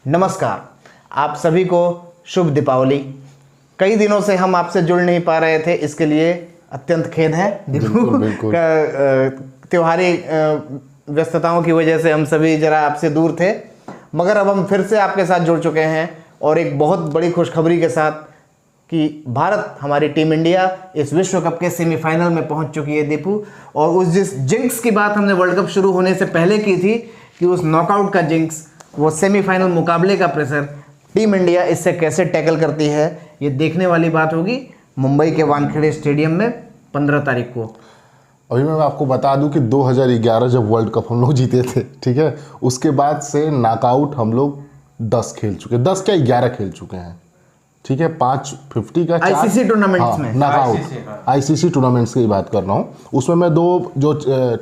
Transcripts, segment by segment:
नमस्कार, आप सभी को शुभ दीपावली। कई दिनों से हम आपसे जुड़ नहीं पा रहे थे, इसके लिए अत्यंत खेद है। बिल्कुल। त्योहारी व्यस्तताओं की वजह से हम सभी जरा आपसे दूर थे, मगर अब हम फिर से आपके साथ जुड़ चुके हैं और एक बहुत बड़ी खुशखबरी के साथ कि भारत, हमारी टीम इंडिया इस विश्व कप के सेमीफाइनल में पहुंच चुकी है दीपू। और उस जिस जिंक्स की बात हमने वर्ल्ड कप शुरू होने से पहले की थी कि उस नॉकआउट का जिंक्स, वो सेमीफाइनल मुकाबले का प्रेशर, टीम इंडिया इससे कैसे टैकल करती है, ये देखने वाली बात होगी मुंबई के वानखेड़े स्टेडियम में 15 तारीख को। अभी मैं आपको बता दूं कि 2011 जब वर्ल्ड कप हम लोग जीते थे, ठीक है, उसके बाद से नॉकआउट हम लोग 10 खेल चुके, 10 क्या 11 खेल चुके हैं, ठीक है। 550 का आईसीसी टूर्नामेंट्स में नॉकआउट, आईसीसी टूर्नामेंट्स की बात कर रहा हूँ। उसमें मैं 2 जो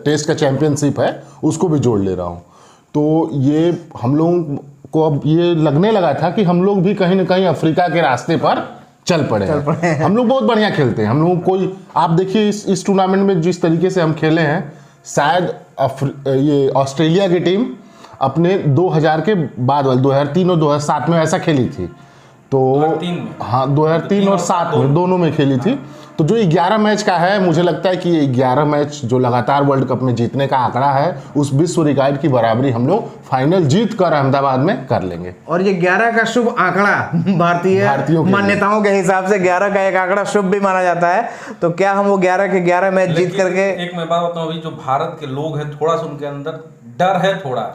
टेस्ट का चैंपियनशिप है उसको भी जोड़ ले रहा हूँ। तो ये हम लोगों को अब ये लगने लगा था कि हम लोग भी कहीं ना कहीं अफ्रीका के रास्ते पर चल पड़े हैं। हम लोग बहुत बढ़िया खेलते हैं। हम लोग कोई, आप देखिए इस टूर्नामेंट में जिस तरीके से हम खेले हैं, शायद ये ऑस्ट्रेलिया की टीम अपने 2000 के बाद वाले 2003 और 2007 में ऐसा खेली थी। तो 2003 और 7 में दोनों में खेली थी। तो जो 11 मैच का है, मुझे लगता है कि ये 11 मैच जो लगातार वर्ल्ड कप में जीतने का आंकड़ा है, उस विश्व रिकॉर्ड की बराबरी हम लोग फाइनल जीत कर अहमदाबाद में कर लेंगे। और ये 11 का शुभ आंकड़ा भारतीयों मान्यताओं के हिसाब से 11 का एक आंकड़ा शुभ भी माना जाता है। तो क्या हम वो 11 के 11 मैच जीत करके, एक मैं बात बताऊं, अभी जो भारत के लोग हैं, थोड़ा सा उनके अंदर डर है। थोड़ा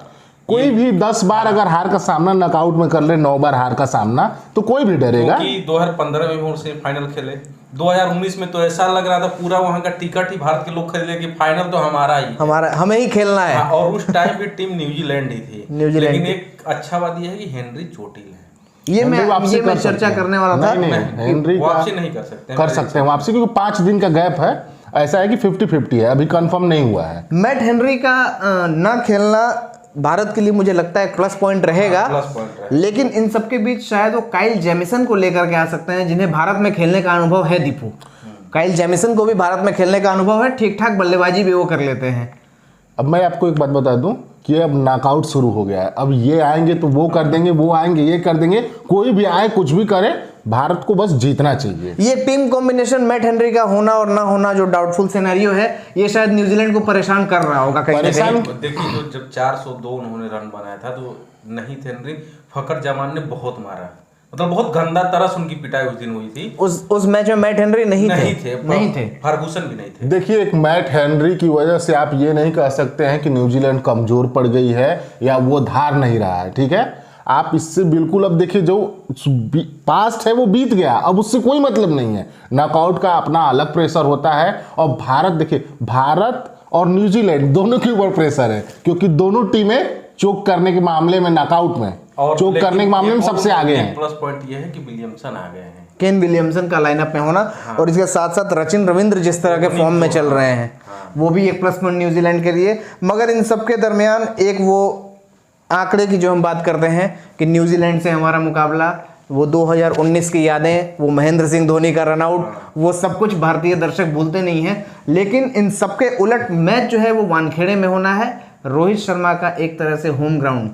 कोई भी 10 बार अगर हार का सामना नॉकआउट में कर ले, 9 बार हार का सामना, तो कोई भी डरेगा। क्योंकि 2015 में भी से फाइनल खेले, 2019 में तो ऐसा लग रहा था पूरा वहां का टिकट ही भारत के लोग खरीदे कि फाइनल तो हमारा ही, हमें ही खेलना है। और उस टाइम की टीम न्यूजीलैंड ही थी। लेकिन एक अच्छा बात यह है कि हेनरी चोटिल है। ये मैं चर्चा करने वाला था। हेनरी वापसी नहीं कर सकते, कर सकते हैं वापसी, क्योंकि 5 दिन का गैप है। ऐसा है कि 50-50 है, अभी कंफर्म नहीं हुआ है। मैट हेनरी का ना खेलना भारत के लिए मुझे लगता है प्लस पॉइंट रहेगा। लेकिन इन सबके बीच शायद वो काइल जेमिसन को लेकर के आ सकते हैं, जिन्हें भारत में खेलने का अनुभव है दीपू। काइल जेमिसन को भी भारत में खेलने का अनुभव है, ठीक ठाक बल्लेबाजी भी वो कर लेते हैं। अब मैं आपको एक बात बता दूं कि अब नॉकआउट शुरू हो गया है। अब ये आएंगे तो वो कर देंगे, वो आएंगे ये कर देंगे, कोई भी आए कुछ भी करे, भारत को बस जीतना चाहिए। ये टीम कॉम्बिनेशन मैट हेनरी का होना और ना होना जो डाउटफुल सिनेरियो है, ये शायद न्यूजीलैंड को परेशान कर रहा होगा कहीं ना कहीं। देखिए, जो जब 402 उन्होंने रन बनाया था तो नहीं थे हेनरी, फखर जमान ने बहुत मारा, मतलब बहुत गंदा तरह से उनकी पिटाई उस दिन हुई थी। उस मैच में मैट हेनरी नहीं थे, फर्गूसन भी नहीं थे। देखिए, एक मैट हेनरी की वजह से आप ये नहीं कह सकते हैं कि न्यूजीलैंड कमजोर पड़ गई है या वो धार नहीं रहा है, ठीक है। आप इससे बिल्कुल, अब देखिए, जो पास्ट है वो बीत गया, अब उससे कोई मतलब नहीं है। नॉकआउट का अपना अलग प्रेशर होता है। और भारत, देखिए, भारत और न्यूजीलैंड दोनों के ऊपर प्रेशर है, क्योंकि दोनों टीमें चोक करने के मामले में, नॉकआउट में चोक करने के मामले में सबसे आगे हैं। प्लस पॉइंट ये है कि विलियमसन आ गए हैं, केन विलियमसन का लाइनअप में होना। और इसके साथ साथ सचिन रविंद्र जिस तरह के फॉर्म में चल रहे हैं, वो भी एक प्लस पॉइंट न्यूजीलैंड के लिए। मगर इन सबके दरमियान एक वो आंकड़े की जो हम बात करते हैं कि न्यूजीलैंड से हमारा मुकाबला, वो 2019 की यादें, वो महेंद्र सिंह धोनी का रनआउट, वो सब कुछ भारतीय दर्शक भूलते नहीं हैं। लेकिन इन सबके उलट मैच जो है वो वानखेड़े में होना है। रोहित शर्मा का एक तरह से होम ग्राउंड,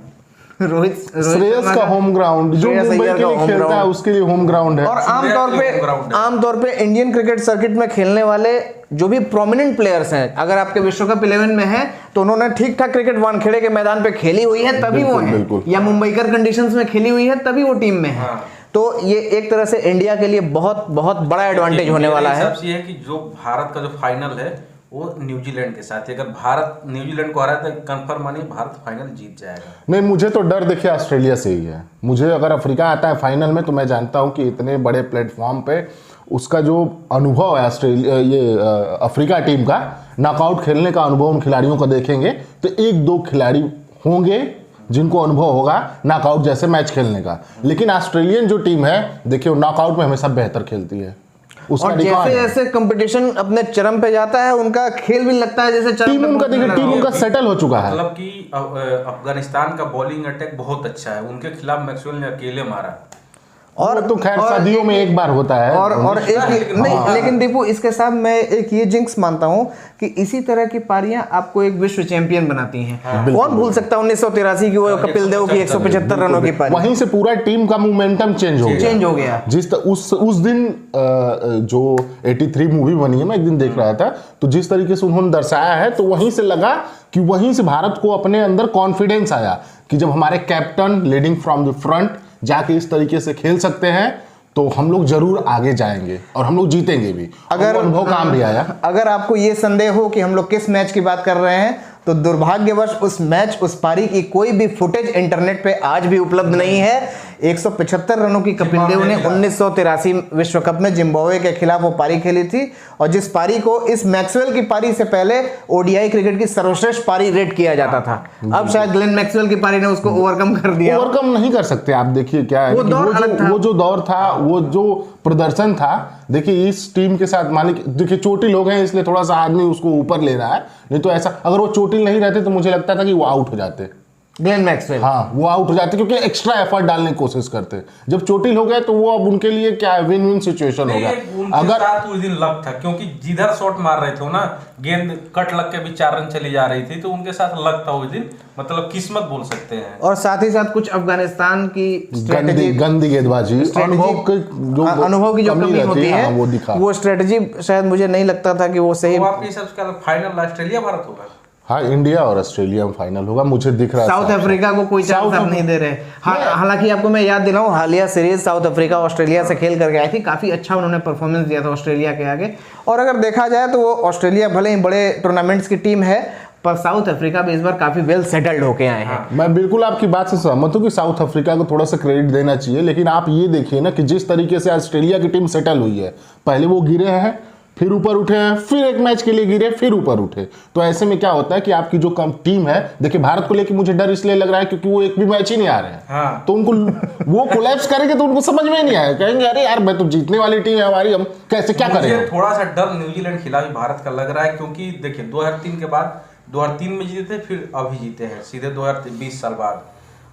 श्रेयस का होम ग्राउंड, जो मुंबई के लिए खेलता है उसके लिए होम ग्राउंड है। और आमतौर पे इंडियन क्रिकेट सर्किट में खेलने वाले जो भी प्रोमिनेंट प्लेयर्स हैं, अगर आपके विश्व कप 11 में है तो उन्होंने ठीक ठाक क्रिकेट वानखेड़े के मैदान पे खेली हुई है, तभी वो है, या मुंबईकर कंडीशंस में खेली हुई है तभी वो टीम में है। तो ये एक तरह से इंडिया के लिए बहुत बहुत बड़ा एडवांटेज होने वाला है। सबसे है कि जो भारत का जो फाइनल है वो न्यूजीलैंड के साथ है। अगर भारत न्यूजीलैंड को हरा तो कंफर्म मानिए भारत फाइनल जीत जाएगा। नहीं, मुझे तो डर देखिए ऑस्ट्रेलिया से ही है। मुझे अगर अफ्रीका आता है फाइनल में, तो मैं जानता हूं कि इतने बड़े प्लेटफॉर्म पे उसका जो अनुभव है ऑस्ट्रेलिया, ये अफ्रीका टीम का नॉकआउट खेलने का अनुभव उन खिलाड़ियों को देखेंगे तो 1-2 खिलाड़ी होंगे जिनको अनुभव होगा नॉकआउट जैसे मैच खेलने का। लेकिन ऑस्ट्रेलियन जो टीम है, देखिए, नॉकआउट में हमेशा बेहतर खेलती है। और जैसे जैसे कंपटीशन अपने चरम पे जाता है, उनका खेल भी लगता है जैसे चरम टीम उनका, देखिए, टीम उनका सेटल हो चुका है। मतलब कि अफगानिस्तान का बॉलिंग अटैक बहुत अच्छा है, उनके खिलाफ मैक्सवेल ने अकेले मारा। और तो खैर सदियों में एक बार होता है। और एक नहीं, लेकिन दीपू इसके साथ मैं एक ये जिंक्स मानता हूँ कि इसी तरह की पारियां आपको एक विश्व चैंपियन बनाती हैं। कौन भूल सकता है 1983 की वो कपिल देव की 175 रनों की पारी, वहीं से पूरा टीम का मोमेंटम चेंज हो गया। उस दिन जो 83 मूवी बनी है, मैं एक दिन देख रहा था, तो जिस तरीके से उन्होंने दर्शाया है, तो वहीं से लगा कि वहीं से भारत को अपने अंदर कॉन्फिडेंस आया कि जब हमारे captain leading from the front जाके इस तरीके से खेल सकते हैं तो हम लोग जरूर आगे जाएंगे और हम लोग जीतेंगे भी। अगर अनुभव काम भी आया। अगर आपको ये संदेह हो कि हम लोग किस मैच की बात कर रहे हैं, तो दुर्भाग्यवश उस पारी की कोई भी फुटेज इंटरनेट पे आज भी उपलब्ध नहीं है। 175 रनों की कपिल देव ने 1983 विश्व कप में जिम्बाब्वे के खिलाफ वो पारी खेली थी, और जिस पारी को इस मैक्सवेल की पारी से पहले ओडीआई क्रिकेट की सर्वश्रेष्ठ पारी रेट किया जाता था। अब शायद ग्लेन मैक्सवेल की पारी ने उसको ओवरकम कर दिया। ओवरकम नहीं कर सकते आप। देखिए क्या है, वो जो दौर था, वो जो प्रदर्शन था, देखिए इस टीम के साथ मालिक, देखिए चोटिल हो गए इसलिए थोड़ा सा आदमी उसको ऊपर ले रहा है, नहीं तो ऐसा अगर वो चोटिल नहीं रहते तो मुझे लगता था कि वो आउट हो जाते। ग्लेन मैक्सवेल, हाँ, वो आउट हो जाते क्योंकि एक्स्ट्रा एफर्ट डालने की कोशिश करते। जब चोटिल हो गए तो वो अब उनके लिए क्या है, विन विन सिचुएशन हो गया। अगर साथ उस दिन लक था, क्योंकि जिधर शॉट मार रहे थे ना, गेंद कट लग के भी 4 रन चली जा रही थी, तो उनके साथ लक था उस दिन, मतलब किस्मत बोल सकते हैं। और साथ ही साथ कुछ अफगानिस्तान की गंदी गेंदबाजी, अनुभव की जो कमी होती है, वो स्ट्रेटजी शायद मुझे नहीं लगता था कि वो सही। आपके हिसाब से फाइनल ऑस्ट्रेलिया भारत होगा? हाँ, इंडिया और ऑस्ट्रेलिया में फाइनल होगा, मुझे दिख रहा है। साउथ अफ्रीका को कोई चांस आप नहीं दे रहे। हालांकि आपको मैं याद दिलाऊं, हालिया सीरीज साउथ अफ्रीका ऑस्ट्रेलिया से खेल करके आई थी, काफी अच्छा उन्होंने परफॉर्मेंस दिया था ऑस्ट्रेलिया के आगे। और अगर देखा जाए तो वो ऑस्ट्रेलिया भले ही बड़े टूर्नामेंट्स की टीम है, पर साउथ अफ्रीका भी इस बार काफी वेल सेटल्ड होके आए हैं। मैं बिल्कुल आपकी बात से सहमत हूं कि साउथ अफ्रीका को थोड़ा सा क्रेडिट देना चाहिए, लेकिन आप ये देखिए ना कि जिस तरीके से ऑस्ट्रेलिया की टीम सेटल हुई है, पहले वो गिरे हैं, फिर ऊपर उठे हैं, फिर एक मैच के लिए गिरे, फिर ऊपर उठे। तो ऐसे में क्या होता है कि आपकी जो टीम है, देखिए भारत को लेके मुझे डर इसलिए लग रहा है क्योंकि वो एक भी मैच ही नहीं आ रहे हैं। हाँ। तो उनको वो कोलैप्स करेंगे तो उनको समझ में नहीं आया, कहेंगे अरे यार मैं तो जीतने वाली टीम है हमारी, हम कैसे क्या करें। थोड़ा सा डर न्यूजीलैंड खिलाफ भारत का लग रहा है, क्योंकि देखिए 2003 के बाद 2003 में जीते थे, फिर अभी जीते हैं सीधे 2020 साल बाद।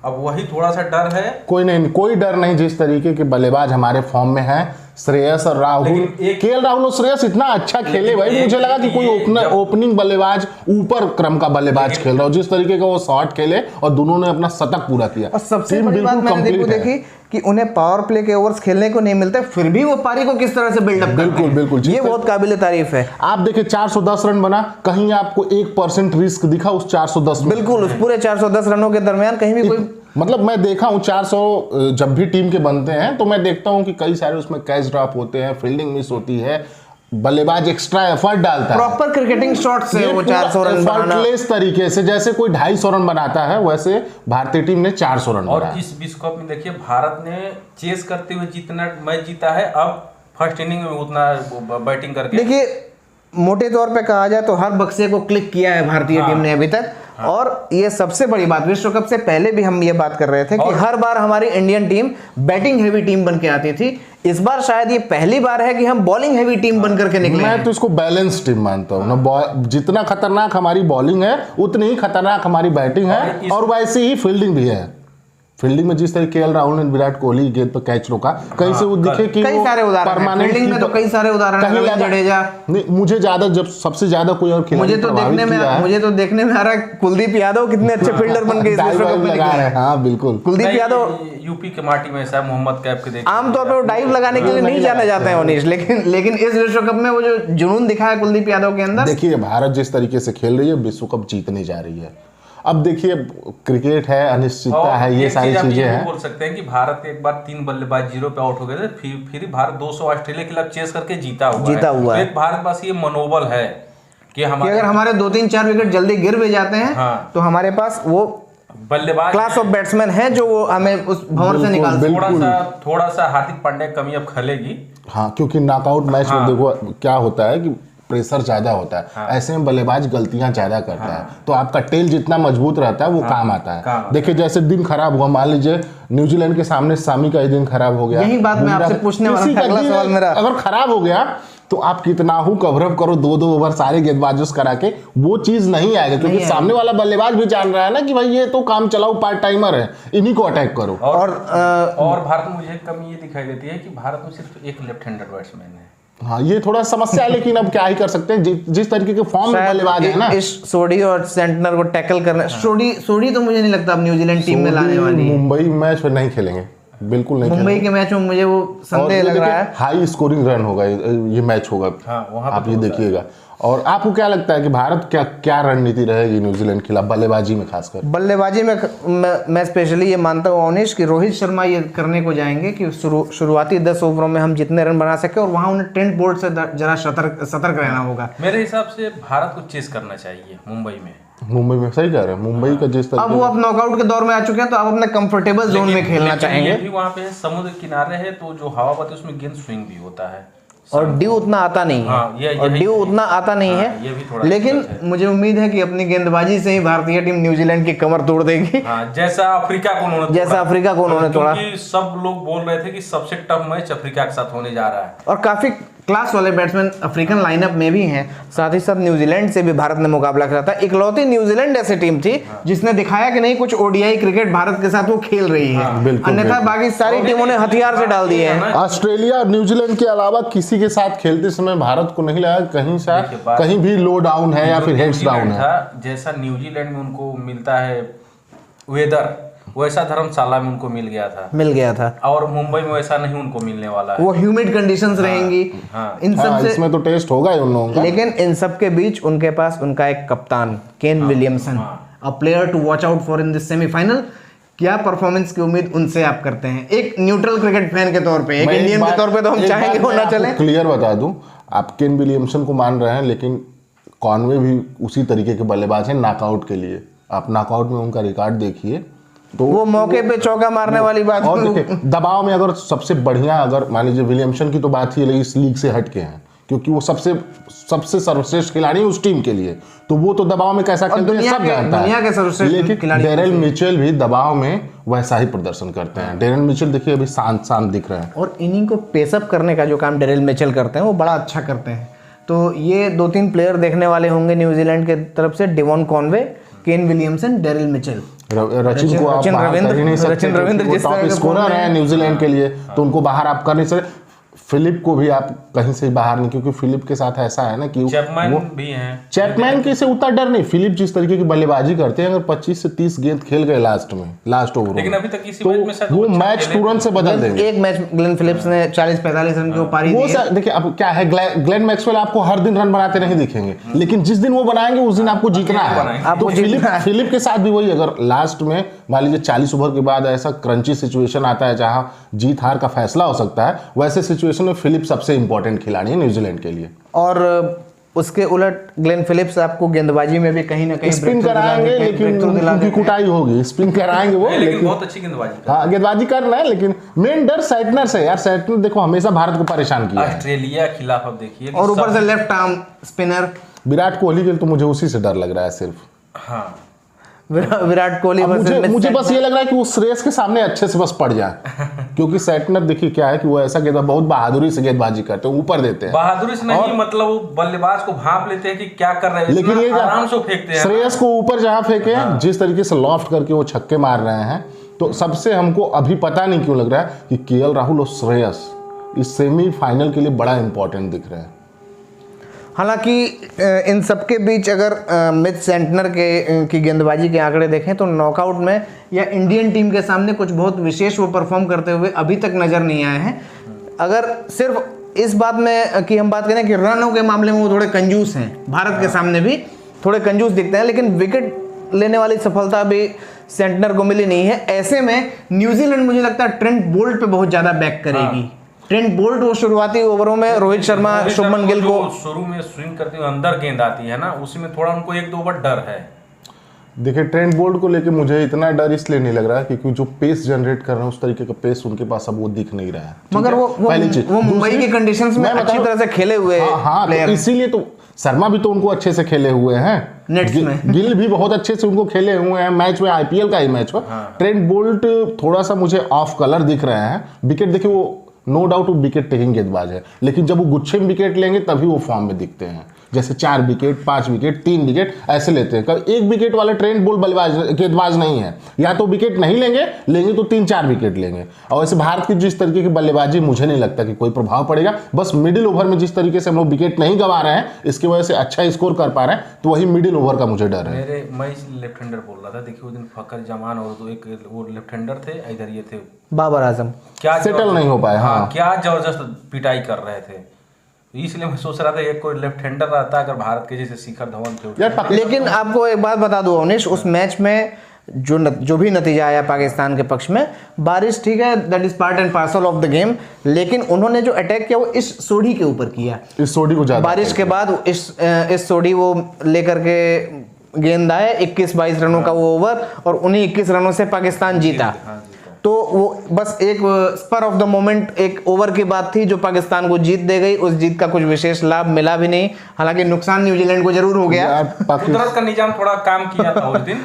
अब वही थोड़ा सा डर है। कोई नहीं, कोई डर नहीं। जिस तरीके के बल्लेबाज हमारे फॉर्म में हैं, श्रेयस और राहुल, केएल राहुल और श्रेयस इतना अच्छा खेले भाई, मुझे लगा कि कोई ओपनिंग बल्लेबाज ऊपर क्रम का बल्लेबाज खेल रहा हो। जिस तरीके का वो शॉट खेले और दोनों ने अपना शतक पूरा किया। और सबसे बड़ी बात मैंने देखी कि उन्हें पावर प्ले के ओवर्स खेलने को नहीं मिलते, फिर भी वो पारी को किस तरह से बिल्डअप करते हैं। बिल्कुल, ये बहुत काबिल तारीफ है। आप देखिए 410 रन बना, कहीं आपको 1% रिस्क दिखा उस 410 में? बिल्कुल, उस पूरे 410 रनों के दरमियान कहीं भी कोई, मतलब मैं देखा हूं 400 जब भी टीम के बनते हैं तो मैं देखता हूं कि कई सारे उसमें कैच ड्रॉप होते हैं, फील्डिंग मिस होती है, बल्लेबाज एक्स्ट्रा एफर्ट डालता है, प्रॉपर क्रिकेटिंग शॉट से वो 400 रन बनाना, तरीके से जैसे कोई 250 रन बनाता है, वैसे भारतीय टीम ने 400 रन और इस विश्व कप में देखिए भारत ने चेस करते हुए जितना मैच जीता है, अब फर्स्ट इनिंग में उतना बैटिंग करके, देखिए मोटे तौर पे कहा जाए तो हर बक्से को क्लिक किया है भारतीय टीम ने अभी तक। और ये सबसे बड़ी बात, विश्व कप से पहले भी हम ये बात कर रहे थे कि हर बार हमारी Indian team batting heavy team बन के आती थी। इस बार शायद ये पहली बार है कि हम बॉलिंग हेवी टीम बन करके निकले। मैं तो इसको बैलेंस टीम मानता हूँ ना। जितना खतरनाक हमारी बॉलिंग है उतनी ही खतरनाक हमारी बैटिंग है, और वैसे ही फील्डिंग भी है। फील्डिंग में जिस तरह केएल राहुल ने विराट कोहली गेंद पर कैच रोका, कहीं से वो दिखे कि कई सारे उदाहरण हैं फील्डिंग में, तो कई सारे उदाहरण हैं। रविंद्र जडेजा नहीं, मुझे ज्यादा जब सबसे ज्यादा कोई और खिलाड़ी मुझे तो देखने में आ रहा है कुलदीप यादव कितने अच्छे फील्डर बन गए इस विश्व कप में लगा रहे हैं। हाँ बिल्कुल, कुलदीप यादव यूपी के माटी में ऐसा मोहम्मद कैफ के देखिए आमतौर पर वो डाइव लगाने के लिए नहीं जाने जाते हैं मनीष, लेकिन इस विश्व कप में वो जो जुनून दिखाया कुलदीप यादव के अंदर। देखिए भारत जिस तरीके से खेल रही है, विश्व कप जीतने जा रही है। अब देखिए क्रिकेट है, अनिश्चितता है, ये सारी चीजें हैं। बोल सकते हैं कि भारत एक बार 3 बल्लेबाज 0 पे आउट हो गए थे, फिर भारत 200 ऑस्ट्रेलिया के खिलाफ चेस करके जीता हुआ है। भारत पास ये मनोबल है कि अगर हमारे 2-3-4 विकेट जल्दी गिर भी जाते हैं, तो हमारे पास वो बल्लेबाज क्लास ऑफ बैट्समैन है जो वो हमें उस भंवर से निकाल सकते। थोड़ा सा हार्दिक पांड्या की कमी अब खलेगी। हाँ, क्योंकि नॉकआउट मैच में देखो क्या होता है कि प्रेशर ज्यादा होता है। ऐसे में बल्लेबाज गलतियां ज्यादा करता है, तो आपका टेल जितना मजबूत रहता है वो काम आता है। देखिए जैसे दिन खराब हुआ, मान लीजिए न्यूजीलैंड के सामने सामी का ही दिन खराब हो गया। यही बात मैं आपसे पूछने वाला था, अगला सवाल मेरा अगर खराब हो गया तो आप कितना हो कवरअप करो, 2-2 ओवर सारे गेंदबाजों से करा के, वो चीज नहीं आएगा, क्योंकि सामने वाला बल्लेबाज भी जान रहा है ना कि भाई ये तो काम चलाओ पार्ट टाइमर है, इन्हीं को अटैक करो। और भारत में मुझे कमी ये दिखाई देती है कि भारत में सिर्फ एक लेफ्ट हैंडेड बैट्समैन है। हाँ, ये थोड़ा समस्या है, लेकिन अब क्या ही कर सकते हैं, जिस तरीके के फॉर्म में बल्लेबाज है ना। इस सोडी और सेंटनर को टैकल करना, सोडी तो मुझे नहीं लगता अब न्यूजीलैंड टीम में लाने वाली है। मुंबई मैच में नहीं खेलेंगे, बिल्कुल नहीं। मुंबई के मैच में मुझे वो संदेह लग रहा है, हाई स्कोरिंग रन होगा ये मैच होगा। हाँ, वहाँ आप ये देखिएगा। और आपको क्या लगता है कि भारत क्या रणनीति रहेगी न्यूजीलैंड के खिलाफ बल्लेबाजी में, खासकर बल्लेबाजी में? मैं स्पेशली ये मानता हूँ अवनीश कि रोहित शर्मा ये करने को जाएंगे कि शुरुआती 10 ओवरों में हम जितने रन बना सके, और वहाँ उन्हें ट्रेंट बोल्ट से जरा सतर्क रहना होगा। मेरे हिसाब से भारत को चेस करना चाहिए मुंबई में। सही कह रहे हैं, मुंबई का जिस तरह अब वो अब नॉकआउट के दौर में आ चुके हैं, तो आप अपने कंफर्टेबल जोन में खेलना चाहेंगे। ये भी वहाँ पे समुद्र किनारे है, तो जो हवा बहती है उसमें गेंद स्विंग भी होता है, और ड्यू उतना आता नहीं है। हाँ, और ड्यू उतना आता नहीं ये है, भी थोड़ा लेकिन मुझे उम्मीद है कि अपनी गेंदबाजी से ही भारतीय टीम न्यूजीलैंड की कमर तोड़ देगी। हाँ, जैसा अफ्रीका को उन्होंने तोड़ा। क्योंकि सब लोग बोल रहे थे कि सबसे टफ मैच अफ्रीका के साथ होने जा रहा है, और काफी क्लास वाले बैट्समैन अफ्रीकन लाइनअप में भी हैं। साथ ही साथ न्यूजीलैंड से भी भारत ने मुकाबला करा था। इकलौती न्यूजीलैंड ऐसी टीम थी जिसने दिखाया कि नहीं, कुछ ओडीआई क्रिकेट भारत के साथ वो खेल रही है। अन्यथा बाकी सारी टीमों ने हथियार से डाल दिए हैं। ऑस्ट्रेलिया और न्यूजीलैंड के अलावा किसी के साथ खेलते समय भारत को नहीं लगा कहीं भी लो डाउन है या फिर हेड्स डाउन है। जैसा न्यूजीलैंड में उनको मिलता है वेदर, वैसा धर्मशाला में उनको मिल गया था, और मुंबई में वैसा नहीं उनको मिलने वाला है। वो ह्यूमिड कंडीशंस रहेंगी। इन सब से इसमें तो टेस्ट होगा ही उन लोगों का। लेकिन इन सब के बीच उनके पास उनका एक कप्तान Kane Williamson, a player to watch out for in this semifinal. क्या परफॉर्मेंस की उम्मीद उनसे आप करते हैं, एक न्यूट्रल क्रिकेट फैन के तौर पे? एक इंडियन के तौर पे तो हम चाहेंगे वो ना चले। क्लियर बता दूं, आप केन विलियमसन को मान रहे हैं, लेकिन कॉनवे भी उसी तरीके के बल्लेबाज हैं नॉकआउट के लिए। आप नॉकआउट में उनका रिकॉर्ड देखिए, तो वो मौके पे चौका मारने वाली बात। और देखिए दबाव में अगर सबसे बढ़िया, अगर मान लीजिए विलियमसन की तो बात ही इस लीग से हट के हैं, क्योंकि वो सबसे सर्वश्रेष्ठ खिलाड़ी है उस टीम के लिए, तो वो तो दबाव में कैसा खेलते हैं सब जानता है। लेकिन डेरेल मिचेल भी दबाव में वैसा ही प्रदर्शन करते हैं। डेरेल मिचेल देखिए अभी शांत दिख रहे हैं, और इनिंग को पेसअप करने का जो काम डेरेल मिचेल करते हैं वो बड़ा अच्छा करते हैं। तो ये 2-3 प्लेयर देखने वाले होंगे न्यूजीलैंड के तरफ से, Devon Conway, Kane Williamson, Daryl Mitchell. Rachin को आप बाहर कर ही नहीं सकते, वो टॉप स्कोरर है न्यूजीलैंड के लिए, तो उनको बाहर आप कर नहीं सकते। फिलिप को भी आप कहीं से बाहर नहीं, क्योंकि फिलिप के साथ ऐसा है ना कि चैपमैन भी हैं। चैपमैन के से उतना डर नहीं। फिलिप जिस तरीके की बल्लेबाजी करते हैं, अगर 25 से 30 गेंद खेल गए लास्ट ओवर, लेकिन अभी तक किसी तो मैच में शायद वो मैच तुरंत से बदल देंगे। एक मैच ग्लेन फिलिप्स ने 40-45 रन की वो पारी दी है। देखिए अब क्या है, ग्लेन मैक्सवेल आपको हर दिन रन बनाते नहीं दिखेंगे, लेकिन जिस दिन वो बनाएंगे उस दिन आपको जीतना है। तो फिलिप के साथ भी वही, अगर लास्ट में मान लीजिए 40 ओवर के बाद ऐसा क्रंची सिचुएशन आता है जहां जीत हार का फैसला हो सकता है, वैसे सिचुएशन में फिलिप सबसे इंपॉर्टेंट खिलाड़ी है न्यूजीलैंड के लिए। और उसके उलट ग्लेन फिलिप्स आपको गेंदबाजी में भी कहीं ना कहीं स्पिन कराएंगे, लेकिन उनकी कुटाई होगी। स्पिन कराएंगे वो, लेकिन बहुत अच्छी गेंदबाजी। हाँ, गेंदबाजी कर रहे हैं, लेकिन मेन डर सैटनर से यार। सैटनर देखो हमेशा भारत को परेशान किया ऑस्ट्रेलिया के खिलाफ, अब देखिए, और ऊपर से left arm spinner Virat Kohli के, तो मुझे उसी से डर लग रहा है सिर्फ। हाँ, विराट कोहली मुझे बस ये लग रहा है कि वो श्रेयस के सामने अच्छे से बस पड़ जाए, क्योंकि सैटनर देखिए क्या है कि वो ऐसा गेंद बहुत बहादुरी से गेंदबाजी करते हैं, ऊपर देते हैं। बहादुरी से नहीं, मतलब वो बल्लेबाज को भांप लेते हैं कि क्या कर रहे हैं, लेकिन ये आराम से फेंकते हैं। श्रेयस को ऊपर जहां फेंके, जिस तरीके से लॉफ्ट करके वो छक्के मार रहे हैं, तो सबसे हमको अभी पता नहीं क्यों लग रहा है कि केएल राहुल और श्रेयस इस सेमीफाइनल के लिए बड़ा इंपॉर्टेंट दिख रहे हैं। हालांकि इन सबके बीच अगर मिच सेंटनर की गेंदबाजी के आंकड़े देखें तो नॉकआउट में या इंडियन टीम के सामने कुछ बहुत विशेष वो परफॉर्म करते हुए अभी तक नज़र नहीं आए हैं। अगर सिर्फ इस बात में कि हम बात करें कि रनों के मामले में वो थोड़े कंजूस हैं, भारत के सामने भी थोड़े कंजूस दिखते हैं, लेकिन विकेट लेने वाली सफलता भी सेंटनर को मिली नहीं है। ऐसे में न्यूजीलैंड मुझे लगता है ट्रेंट बोल्ट पे बहुत ज़्यादा बैक करेगी। ट्रेंट बोल्ट वो शुरुआती ओवरों में रोहित शर्मा, शुभमन गिल को शुरू में स्विंग करते हुए अंदर गेंद आती है ना, उसमें थोड़ा उनको 1-2 ओवर डर है। देखिए ट्रेंट बोल्ट को लेके मुझे इतना डर इसलिए नहीं लग रहा है क्योंकि जो पेस जनरेट कर रहे हैं उस तरीके का पेस उनके पास अब वो दिख नहीं रहा है। मगर वो मुंबई की कंडीशंस में अच्छी तरह से खेले हुए प्लेयर, इसीलिए तो शर्मा भी तो उनको अच्छे से खेले हुए हैं, नेट्स में गिल भी बहुत अच्छे से उनको खेले हुए हैं मैच में, आईपीएल का ही मैच में। ट्रेंट बोल्ट थोड़ा सा मुझे ऑफ कलर दिख रहे हैं। विकेट देखिए वो नो डाउट वो विकेट टेकिंग गेंदबाज है, लेकिन जब वो गुच्छे में विकेट लेंगे तभी वो फॉर्म में दिखते हैं। जैसे 4 विकेट, 5 विकेट, 3 विकेट ऐसे लेते हैं। कभी 1 विकेट वाले ट्रेंड बोल्ट बल्लेबाज गेंदबाज नहीं है, या तो विकेट नहीं लेंगे तो 3-4 विकेट लेंगे। और वैसे भारत की जिस तरीके की बल्लेबाजी, मुझे नहीं लगता कि कोई प्रभाव पड़ेगा। बस मिडिल ओवर में जिस तरीके से हम लोग विकेट नहीं गंवा रहे हैं, इसकी वजह से अच्छा स्कोर कर पा रहे हैं, तो वही मिडिल ओवर का मुझे डर है। मैं लेफ्ट हैंडर बोल रहा था, देखिए वो दिन फकर जमान और तो एक वो लेफ्ट हैंडर थे, इधर ये थे बाबर आजम, क्या सेटल नहीं हो पाए। हाँ, क्या जबरदस्त पिटाई कर रहे थे, इसलिए मैं सोच रहा था एक कोई लेफ्ट हैंडर रहता अगर भारत के जैसे शिखर धवन थे। लेकिन आपको एक बात बता दूं अवनीश, उस मैच में जो भी नतीजा आया पाकिस्तान के पक्ष में, बारिश ठीक है, that is part and parcel of the game, लेकिन उन्होंने जो अटैक किया वो इस सोढ़ी के ऊपर किया। इस सोढ़ी को ज्यादा बारिश के बाद इस सोढ़ी वो लेकर के गेंद आए, 21-22 रनों का वो ओवर, और उन्हीं 21 रनों से पाकिस्तान जीता। तो वो बस एक स्पर ऑफ द मोमेंट एक ओवर की बात थी जो पाकिस्तान को जीत दे गई। उस जीत का कुछ विशेष लाभ मिला भी नहीं, हालांकि नुकसान न्यूजीलैंड को जरूर हो गया। कुदरत का निजाम थोड़ा काम किया था उस दिन।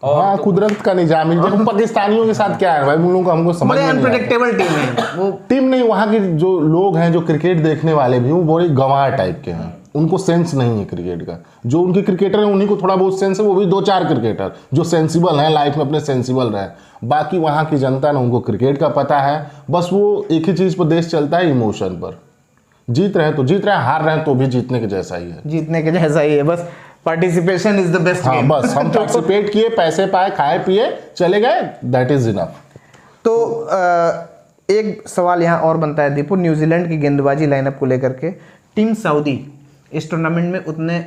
हाँ, कुदरत का निजाम है। देखो पाकिस्तानियों के साथ क्या है भाई, उन लोगों को हमको समझ में नहीं आता। अनप्रेडिक्टेबल टीम है वो टीम नहीं, वहाँ के जो लोग हैं, जो क्रिकेट देखने वाले भी, वो बड़े गंवार टाइप के हैं, उनको सेंस नहीं है क्रिकेट का। जो उनके क्रिकेटर हैं उन्हीं को थोड़ा बहुत सेंस है, वो भी 2-4 क्रिकेटर जो सेंसिबल हैं, लाइफ में अपने सेंसिबल रहे। बाकी वहाँ की जनता ना, उनको क्रिकेट का पता है, बस वो एक ही चीज़ पर देश चलता है, इमोशन पर। जीत रहे तो जीत रहे हैं, हार रहे हैं तो भी जीतने के जैसा ही है, जीतने के जैसा ही है, बस participation is the best game. बस हम पार्टिसिपेट किए, पैसे पाए, खाए पिए, चले गए, दैट इज इनफ। तो एक सवाल यहाँ और बनता है दीपू, न्यूजीलैंड की गेंदबाजी लाइनअप को लेकर के, टीम सऊदी इस टूर्नामेंट में उतने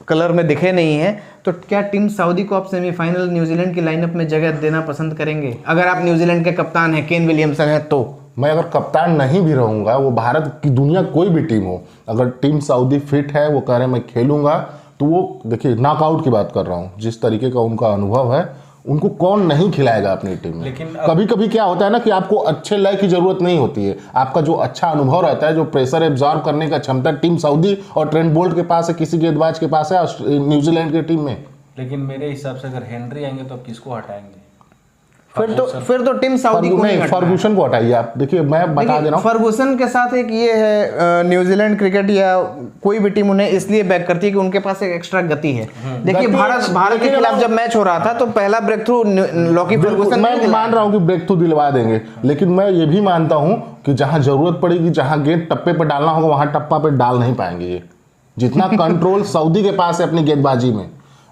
कलर में दिखे नहीं है, तो क्या टीम सऊदी को आप सेमीफाइनल न्यूजीलैंड की लाइनअप में जगह देना पसंद करेंगे अगर आप न्यूजीलैंड के कप्तान हैं, केन विलियमसन है तो? मैं अगर कप्तान नहीं भी रहूंगा, वो भारत की दुनिया कोई भी टीम हो, अगर टीम सऊदी फिट है, वो कह रहे हैं मैं खेलूंगा, तो वो देखिए नॉकआउट की बात कर रहा हूँ, जिस तरीके का उनका अनुभव है, उनको कौन नहीं खिलाएगा अपनी टीम में। लेकिन कभी कभी क्या होता है ना कि आपको अच्छे लय की जरूरत नहीं होती है, आपका जो अच्छा अनुभव रहता है, जो प्रेशर एब्जॉर्ब करने का क्षमता टीम सऊदी और ट्रेंट बोल्ट के पास है, किसी गेंदबाज के पास है न्यूजीलैंड की टीम में। लेकिन मेरे हिसाब से अगर हेनरी आएंगे तो आप किसको हटाएंगे? फिर तो टीम सऊदी को नहीं, फर्गूसन को हटाइए आप। देखिए मैं बता दे रहा हूँ, फर्गूसन के साथ एक ये है, न्यूजीलैंड क्रिकेट या कोई भी टीम उन्हें इसलिए बैक करती है कि उनके पास एक एक्स्ट्रा गति है। देखिए भारत के खिलाफ जब मैच हो रहा था तो पहला ब्रेक थ्रू लॉकी फर्गूसन, मैं मान रहा हूँ कि ब्रेक थ्रू दिलवा देंगे, लेकिन मैं ये भी मानता हूँ कि जहां जरूरत पड़ेगी, जहां गेंद टप्पे पर डालना होगा, वहां टप्पा पे डाल नहीं पाएंगे ये। जितना कंट्रोल सऊदी के पास है अपनी गेंदबाजी में,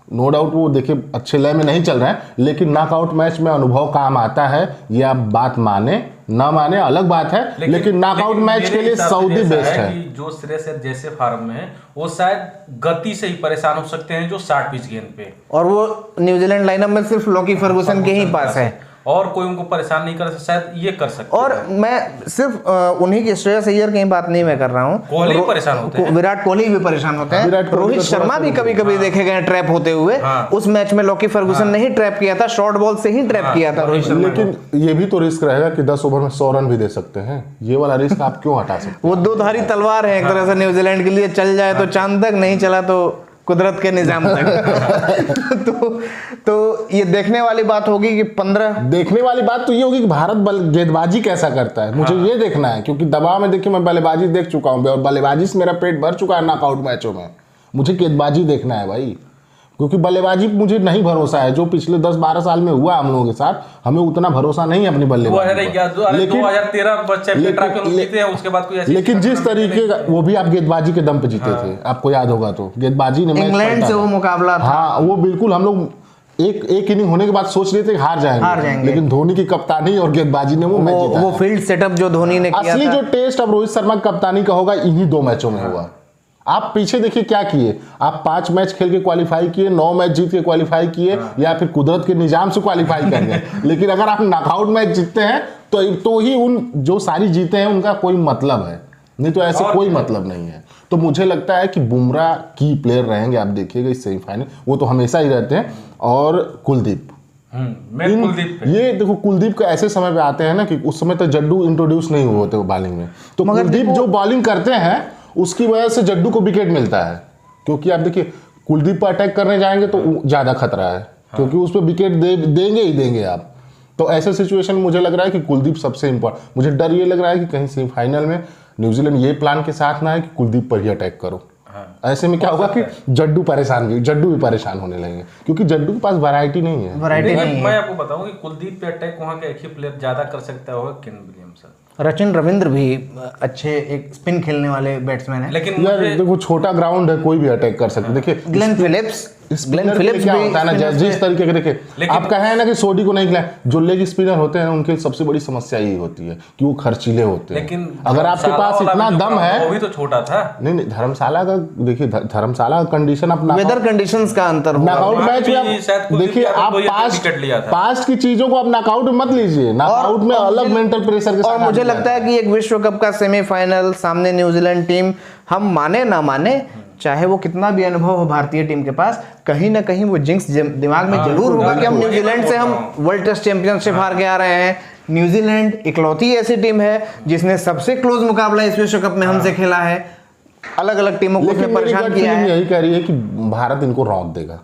नो डाउट वो देखिए अच्छे लय में नहीं चल रहे हैं, लेकिन नॉकआउट मैच में अनुभव काम आता है। ये आप बात माने ना माने अलग बात है, लेकिन नॉकआउट मैच के लिए सऊदी बेस्ट है। जो श्रेयस अय्यर जैसे फॉर्म में है, वो शायद गति से ही परेशान हो सकते हैं जो 60 पिच गेंद पे, और वो न्यूजीलैंड लाइनअप में सिर्फ लॉकी फर्गूसन के ही पास है, और कोई उनको परेशान नहीं कर सकता, शायद ये कर सकते और मैं सिर्फ उन्हीं के श्रेयस अय्यर की बात नहीं मैं कर रहा हूँ, कोहली परेशान होते हैं, विराट कोहली भी परेशान होते हैं, रोहित शर्मा भी कभी कभी देखे गए ट्रैप होते हुए। उस मैच में लॉकी फर्गूसन ने ही ट्रैप किया था, शॉर्ट बॉल से ही ट्रैप किया था रोहित शर्मा। लेकिन ये भी तो रिस्क रहेगा कि 10 ओवर में 100 रन भी दे सकते हैं, ये वाला रिस्क आप क्यों हटा सकते? वो दो धारी तलवार है एक तरह से न्यूजीलैंड के लिए, चल जाए तो चांद तक, नहीं चला तो कुदरत के निजाम तक। तो ये देखने वाली बात होगी कि 15 देखने वाली बात तो ये होगी कि भारत गेंदबाजी कैसा करता है, मुझे ये देखना है, क्योंकि दबाव में देखिए मैं बल्लेबाजी देख चुका हूँ और बल्लेबाजी से मेरा पेट भर चुका है नॉकआउट मैचों में। मुझे गेंदबाजी देखना है भाई, क्योंकि बल्लेबाजी मुझे नहीं भरोसा है, जो पिछले 10-12 साल में हुआ हम लोगों के साथ, हमें उतना भरोसा नहीं है अपनी बल्लेबाजी। लेकिन जिस तरीके का वो भी आप गेंदबाजी के दम पे जीते थे, आपको याद होगा तो गेंदबाजी ने इंग्लैंड से वो मुकाबला था। हाँ, वो बिल्कुल हम लोग एक इनिंग होने के बाद सोच रहे थे हार जाएंगे, लेकिन धोनी की कप्तानी और गेंदबाजी ने वो मैच जीता। वो फील्ड सेटअप जो धोनी ने किया असली था। जो टेस्ट अब रोहित शर्मा की कप्तानी का होगा, इन्हीं 2 मैचों में होगा। आप पीछे देखिए क्या किए, आप 5 मैच खेल के क्वालिफाई किए, 9 मैच जीत के क्वालिफाई किए, या फिर कुदरत के निजाम से क्वालिफाई कर गए। लेकिन अगर आप नॉकआउट मैच जीतते हैं तो ही उन जो सारी जीते हैं उनका कोई मतलब है, नहीं तो ऐसे कोई मतलब नहीं है। तो मुझे लगता है कि बुमराह की प्लेयर रहेंगे, आप देखिएगा इस सेमीफाइनल, वो तो हमेशा ही रहते हैं, और कुलदीप। ये देखो कुलदीप का ऐसे समय पे आते हैं ना कि उस समय तक जड्डू इंट्रोड्यूस नहीं हुए होते बॉलिंग में, तो कुलदीप जो बॉलिंग करते हैं उसकी वजह से जड्डू को विकेट मिलता है। क्योंकि आप देखिए कुलदीप पर अटैक करने जाएंगे तो ज्यादा खतरा है, क्योंकि उस पर विकेट देंगे ही देंगे आप। तो ऐसे सिचुएशन में मुझे लग रहा है कि कुलदीप सबसे इम्पोर्टेंट। मुझे डर ये लग रहा है कि कहीं सेमीफाइनल में न्यूजीलैंड ये प्लान के साथ ना है कि कुलदीप पर ही अटैक करो। ऐसे में क्या होगा कि जड्डू भी परेशान होने लगेंगे, क्योंकि जड्डू के पास वैरायटी नहीं है। मैं आपको बताऊं कि कुलदीप पे अटैक वहां का एक ही प्लेयर ज्यादा कर सकता होगा, केन विलियमसन। सचिन रविंद्र भी अच्छे एक स्पिन खेलने वाले बैट्समैन है, लेकिन यार देखो छोटा ग्राउंड है, कोई भी अटैक कर सकते। देखिए ग्लेन फिलिप्स क्या होता है ना, जिस तरीके के देखिए आपका है ना कि सोडी को नहीं खिलाए, जो लेग स्पिनर होते हैं उनकी सबसे बड़ी समस्या यही होती है कि वो खर्चीले होते हैं। लेकिन अगर आपके पास इतना दम है, वो भी तो छोटा था। नहीं धर्मशाला का देखिए, धर्मशाला का कंडीशन अपना वेदर कंडीशंस का अंतर होगा। नॉकआउट मैच में देखिए आप पास्ट की चीजों को आप नॉकआउट मत लीजिए, नॉकआउट में अलग मेंटल प्रेशर के साथ। और मुझे लगता है कि एक विश्व कप का सेमीफाइनल सामने न्यूजीलैंड टीम, हम माने ना माने, चाहे वो कितना भी अनुभव हो भारतीय टीम के पास, कहीं ना कहीं वो जिंक्स दिमाग में जरूर होगा कि हम न्यूजीलैंड से हम वर्ल्ड टेस्ट चैंपियनशिप हार के आ रहे हैं। न्यूजीलैंड इकलौती ऐसी टीम है जिसने सबसे क्लोज मुकाबला इस विश्व कप में हमसे खेला है, अलग अलग टीमों को उसने परेशान किया है। यही कह रही है कि भारत इनको रौंद देगा।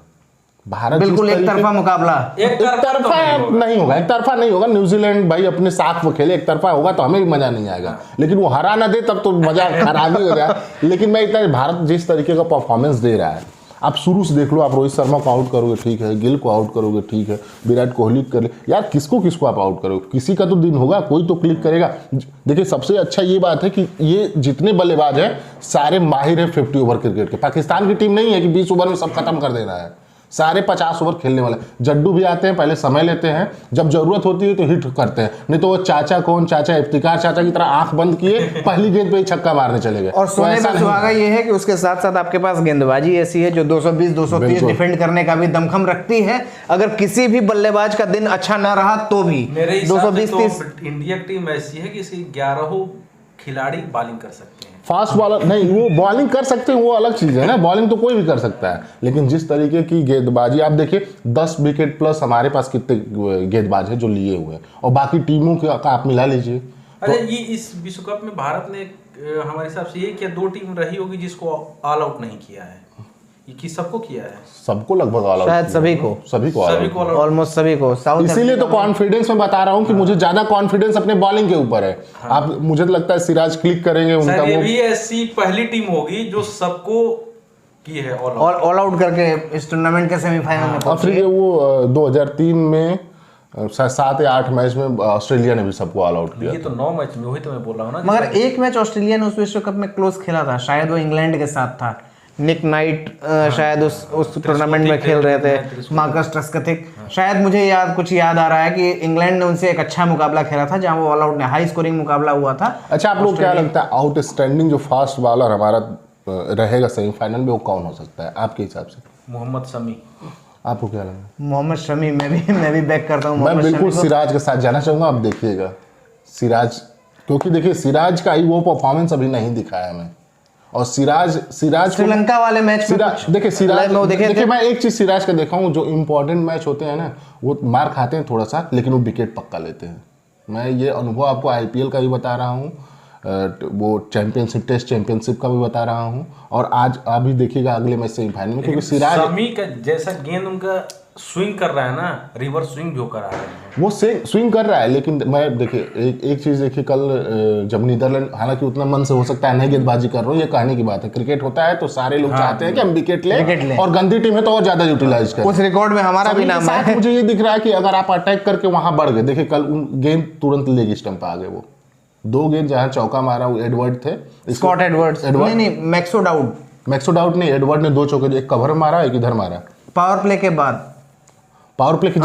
भारत बिल्कुल एक तरफा मुकाबला, एक तरफा नहीं होगा, एक तरफा नहीं होगा। न्यूजीलैंड भाई अपने साथ वो खेले, एक तरफा होगा तो हमें भी मजा नहीं आएगा, लेकिन वो हरा ना दे तब तो मजा खराब ही हो जाए। लेकिन मैं इतना, भारत जिस तरीके का परफॉर्मेंस दे रहा है, आप शुरू से देख लो, आप रोहित शर्मा को आउट करोगे ठीक है, गिल को आउट करोगे ठीक है, विराट कोहली कर ले, यार किसको किसको आप आउट करोगे, किसी का तो दिन होगा, कोई तो क्लिक करेगा। देखिए सबसे अच्छा ये बात है कि ये जितने बल्लेबाज हैं सारे माहिर है 50 ओवर क्रिकेट के। पाकिस्तान की टीम नहीं है कि 20 ओवर में सब खत्म कर देना है, सारे 50 ओवर खेलने वाले। जड्डू भी आते हैं, पहले समय लेते हैं, जब जरूरत होती है तो हिट करते हैं, नहीं तो वो चाचा इफ्तिकार चाचा की तरह आंख बंद किए पहली गेंद पे ही छक्का मारने चले गए। और सोने पे सुहागा ये है कि उसके साथ साथ आपके पास गेंदबाजी ऐसी है जो 220-230 डिफेंड करने का भी दमखम रखती है। अगर किसी भी बल्लेबाज का दिन अच्छा ना रहा तो भी 220-30 इंडिया की टीम ऐसी है कि इसके 11 खिलाड़ी बॉलिंग कर सकते हैं। फास्ट बॉलर नहीं, वो बॉलिंग कर सकते हैं, वो अलग चीज है ना, बॉलिंग तो कोई भी कर सकता है, लेकिन जिस तरीके की गेंदबाजी आप देखिए, 10 विकेट प्लस हमारे पास कितने गेंदबाज हैं जो लिए हुए हैं, और बाकी टीमों का आप मिला लीजिए। अरे ये इस विश्व कप में भारत ने हमारे हिसाब से ये क्या 2 टीम रही होगी जिसको ऑल आउट नहीं किया है, कि सबको किया है, सबको लगभग ऑल आउट, शायद सभी को ऑलमोस्ट सभी को। इसीलिए तो कॉन्फिडेंस में बता रहा हूं कि मुझे ज्यादा कॉन्फिडेंस अपने बॉलिंग के ऊपर है। आप मुझे लगता है सिराज क्लिक करेंगे उनका, ये भी ऐसी पहली टीम होगी जो सबको की है ऑल आउट करके इस टूर्नामेंट के सेमीफाइनल में पहुंची है। वो 2003 में 7 या 8 मैच में ऑस्ट्रेलिया ने भी सबको ऑल आउट किया। ये तो 9 मैच में, वही तो मैं बोल रहा हूँ ना। मगर एक मैच ऑस्ट्रेलिया ने उस विश्व कप में क्लोज खेला था, शायद वो इंग्लैंड के साथ था। निक नाइट शायद उस टूर्नामेंट में खेल रहे थे, मार्कस ट्रेस्कथिक, शायद मुझे कुछ याद आ रहा है कि इंग्लैंड ने उनसे एक अच्छा मुकाबला खेला था जहां वो ऑल आउट ने हाई स्कोरिंग मुकाबला हुआ था। अच्छा, आप लोग क्या लगता है आउटस्टैंडिंग जो फास्ट बॉलर हमारा रहेगा सेमीफाइनल में, वो कौन हो सकता है आपके हिसाब से? मोहम्मद शमी। आपको क्या लग रहा है? मोहम्मद शमी मैं भी बैक करता हूँ। मैं बिल्कुल सिराज के साथ जाना चाहूंगा। आप देखिएगा सिराज, क्योंकि देखिए सिराज का ही वो परफॉर्मेंस अभी नहीं दिखाया हमें, और सिराज श्रीलंका वाले मैच में देखिए सिराज देखिए मैं एक चीज सिराज का देखा हूँ, जो इंपॉर्टेंट मैच होते हैं ना, वो मार खाते हैं थोड़ा सा, लेकिन वो विकेट पक्का लेते हैं। मैं ये अनुभव आपको IPL का भी बता रहा हूँ, वो चैंपियनशिप, टेस्ट चैंपियनशिप का भी बता रहा हूँ, और आज अभी देखिएगा अगले मैच सेमीफाइनल में, क्योंकि सिराज शमी का जैसा गेंद उनका स्विंग कर रहा है ना, रिवर्स स्विंग जो करा रहे हैं, वो स्विंग कर रहा है। लेकिन मैं देखिए एक चीज देखिए, कल जब नीदरलैंड, हालांकि उतना मन से हो सकता है नहीं गेंदबाजी कर रहा हूँ, ये कहने की बात है, क्रिकेट होता है तो सारे लोग चाहते हैं कि हम विकेट लें, और गंदी टीम है तो और ज्यादा यूटिलाइज करें। उस रिकॉर्ड में हमारा भी नाम है। मुझे ये दिख रहा है कि अगर आप अटैक करके वहां बढ़ गए, देखिए कल गेंद तुरंत लेग स्टंप पे आ गए, वो 2 गेंद जहां चौका मारा वो एडवर्ड थे, स्कॉट एडवर्ड्स, नहीं मैक्सो डाउट नहीं, एडवर्ड ने 2 चौके, एक कवर मारा एक इधर मारा, पावर प्ले के बाद, पावर प्ले के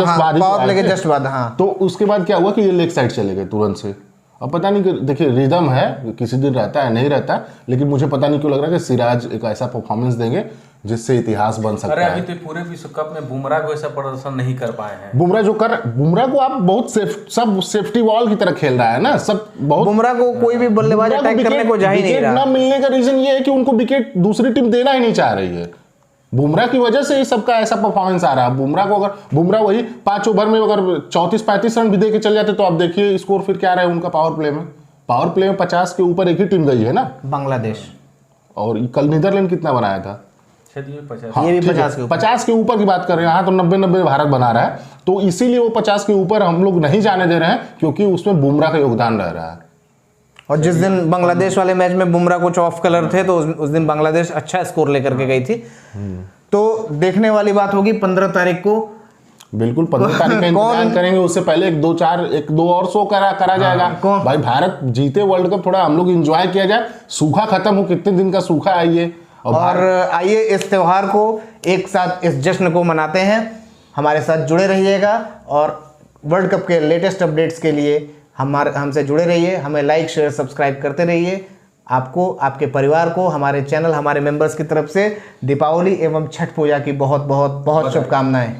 जस्ट बाद, हाँ। तो उसके बाद क्या हुआ कि ये लेग साइड चले गए तुरंत से। अब पता नहीं कि देखिए रिदम है, किसी दिन रहता है नहीं रहता, लेकिन मुझे पता नहीं क्यों लग रहा है कि सिराज एक ऐसा परफॉर्मेंस देंगे जिससे इतिहास बन सकता है। अभी तो पूरे विश्व कप में बुमराह को ऐसा प्रदर्शन नहीं कर पाए हैं। बुमराह को आप बहुत सब सेफ्टी वॉल की तरह खेल रहा है ना, सब बहुत। बुमराह को कोई भी बल्लेबाज अटैक करने को जा ही नहीं रहा। ना मिलने का रीजन ये है कि उनको विकेट दूसरी टीम देना ही नहीं चाह रही है। बुमराह की वजह से ये सबका ऐसा परफॉर्मेंस आ रहा है। बुमराह वही 5 ओवर में अगर 34-35 रन भी दे के चल जाते तो आप देखिए स्कोर फिर क्या रहा है उनका। पावर प्ले में 50 के ऊपर एक ही टीम गई है ना, बांग्लादेश। और कल नीदरलैंड कितना बनाया था? शायद ये 50। हाँ, ये भी ठीक है। 50 के ऊपर। 50 के ऊपर की बात कर रहे हैं, यहाँ तो 90 भारत बना रहा है, तो इसीलिए वो 50 के ऊपर हम लोग नहीं जाने दे रहे हैं, क्योंकि उसमें बुमराह का योगदान रह रहा है। और जिस दिन बांग्लादेश वाले मैच में बुमराह कुछ ऑफ कलर थे, तो उस दिन बांग्लादेश अच्छा स्कोर लेकर के गई थी। तो देखने वाली बात होगी 15 तारीख को। बिल्कुल 15 तारीख का इंतजार करेंगे, उससे पहले एक दो और शो करा जाएगा। कौन? भाई भारत जीते वर्ल्ड कप, थोड़ा हम लोग एंजॉय किया जाए, सूखा खत्म हो, कितने दिन का सूखा है ये। और आइए इस त्योहार को एक साथ, इस जश्न को मनाते हैं। हमारे साथ जुड़े रहिएगा और वर्ल्ड कप के लेटेस्ट अपडेट्स के लिए हमसे जुड़े रहिए। हमें लाइक शेयर सब्सक्राइब करते रहिए। आपको, आपके परिवार को, हमारे चैनल, हमारे मेंबर्स की तरफ से दीपावली एवं छठ पूजा की बहुत बहुत बहुत शुभकामनाएं।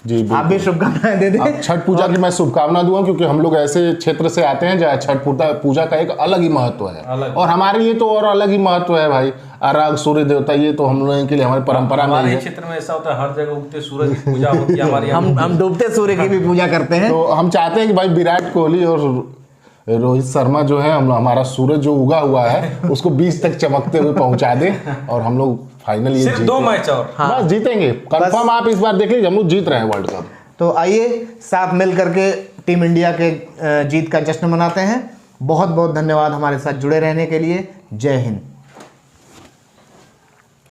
जी आप भी शुभकामनाएं दे दें। अब छठ पूजा की मैं शुभकामना दूंगा, क्योंकि हम लोग ऐसे क्षेत्र से आते हैं जहाँ छठ पूजा का एक अलग ही महत्व है, और हमारे लिए तो और अलग ही महत्व है भाई। अर्घ, सूर्य देवता, ये तो हम लोगों के लिए हमारी परंपरा में हमारे है। क्षेत्र में ऐसा होता है, हर जगह उगते सूरज की पूजा होती है हमारे यहाँ। हम डूबते सूर्य की भी पूजा करते हैं। तो हम चाहते हैं कि भाई विराट कोहली और रोहित शर्मा जो है, हमारा सूरज जो उगा हुआ है उसको 20 तक चमकते हुए पहुंचा दे, और हम लोग फाइनल ये सिर्फ 2 मैच और बस जीतेंगे कंफर्म। आप इस बार देख लीजिए, हम लोग जीत रहे हैं वर्ल्ड कप। तो आइए साथ मिल करके टीम इंडिया के जीत का जश्न मनाते हैं। बहुत बहुत धन्यवाद हमारे साथ जुड़े रहने के लिए। जय हिंद।